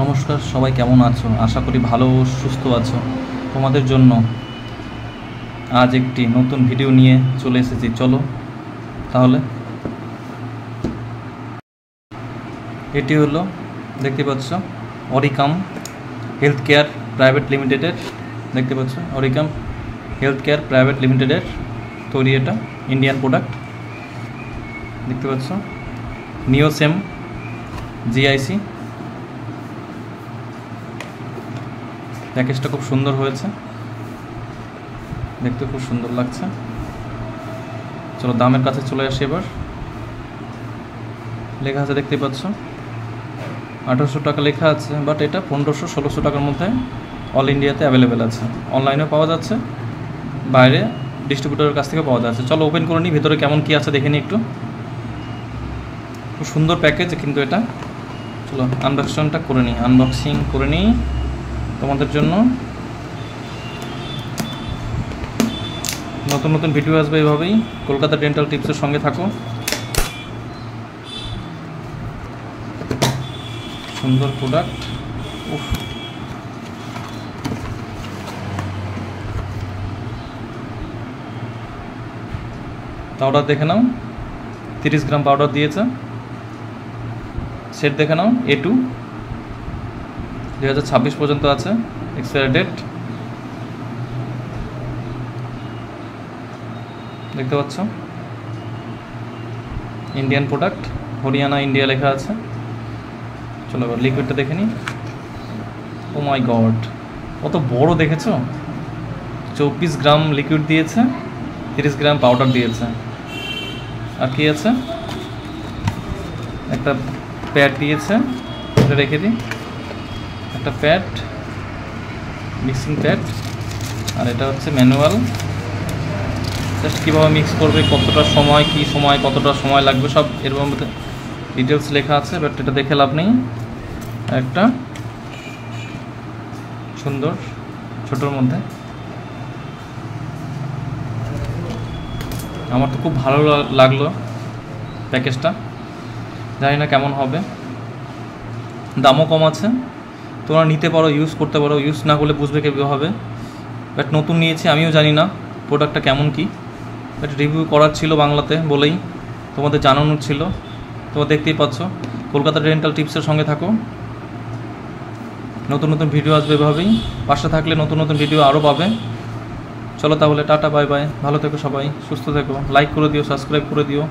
নমস্কার, সবাই কেমন আছো? আশা করি ভালো ও সুস্থ আছো। তোমাদের জন্য আজ একটি নতুন ভিডিও নিয়ে চলে এসেছি। চলো তাহলে। এটি হলো, দেখতে পাচ্ছ, অরিকাম হেলথ কেয়ার প্রাইভেট লিমিটেডের, দেখতে পাচ্ছ অরিকাম হেলথ কেয়ার প্রাইভেট লিমিটেডের তৈরি, এটা ইন্ডিয়ান প্রোডাক্ট। দেখতে পাচ্ছ নিওসেম জিআইসি। প্যাকেজটা খুব সুন্দর হয়েছে, দেখতে খুব সুন্দর লাগছে। চলো দামের কাছে চলে আসি এবার। লেখা আছে, দেখতে পাচ্ছ 1800 টাকা লেখা আছে, বাট এটা 1500-1600 টাকার মধ্যে অল ইন্ডিয়াতে অ্যাভেলেবেল আছে। অনলাইনেও পাওয়া যাচ্ছে, বাইরে ডিস্ট্রিবিউটরের কাছ থেকে পাওয়া যাচ্ছে। চলো ওপেন করে নিই, ভেতরে কেমন কী আছে দেখে নিই একটু। খুব সুন্দর প্যাকেজ কিন্তু এটা। চলো আনবক্সিং করে নিই তোমাদের জন্য। নতুন নতুন ভিডিও আসবে এভাবেই। কলকাতা ডেন্টাল টিপসের সঙ্গে থাকো। সুন্দর প্রোডাক্ট। পাউডার দেখে নাও, 30 গ্রাম পাউডার দিয়েছে। সেট দেখে নাও, A2, 2026 পর্যন্ত আছে এক্সপায়ারি ডেট। দেখতে পাচ্ছ ইন্ডিয়ান প্রোডাক্ট, হরিয়ানা ইন্ডিয়া লেখা আছে। চলো এবার লিকুইডটা দেখে নিই। ও মাই গড, কত বড় দেখেছো! 24 গ্রাম লিকুইড দিয়েছে, 30 গ্রাম পাউডার দিয়েছে। আর কি আছে, একটা প্যাড দিয়েছে, এটা রেখে দিই। একটা প্যাড, মিক্সিং প্যাড। আর এটা হচ্ছে ম্যানুয়াল, জাস্ট কীভাবে মিক্স করবে, কতটা সময়, কি সময়, কতটা সময় লাগবে, সব এর মধ্যে ডিটেলস লেখা আছে। বাট এটা দেখে লাভ নেই। একটা সুন্দর ছোটোর মধ্যে, আমার তো খুব ভালো লাগলো প্যাকেজটা। জানি না কেমন হবে, দামও কম আছে। তোমরা নিতে পারো, ইউজ করতে পারো। ইউজ না করলে বুঝবে কীভাবে হবে। বাট নতুন নিয়েছি, আমিও জানি না প্রোডাক্টটা কেমন কি। বাট রিভিউ করার ছিল বাংলাতে বলেই তোমাদের জানানোর ছিল। তোমরা দেখতেই পাচ্ছ, কলকাতা ডেন্টাল টিপসের সঙ্গে থাকো। নতুন নতুন ভিডিও আসবে এভাবেই, পাশে থাকলে নতুন নতুন ভিডিও আরও পাবে। চলো তাহলে, টাটা, বাই বাই, ভালো থেকো সবাই, সুস্থ থেকো, লাইক করে দিও, সাবস্ক্রাইব করে দিও।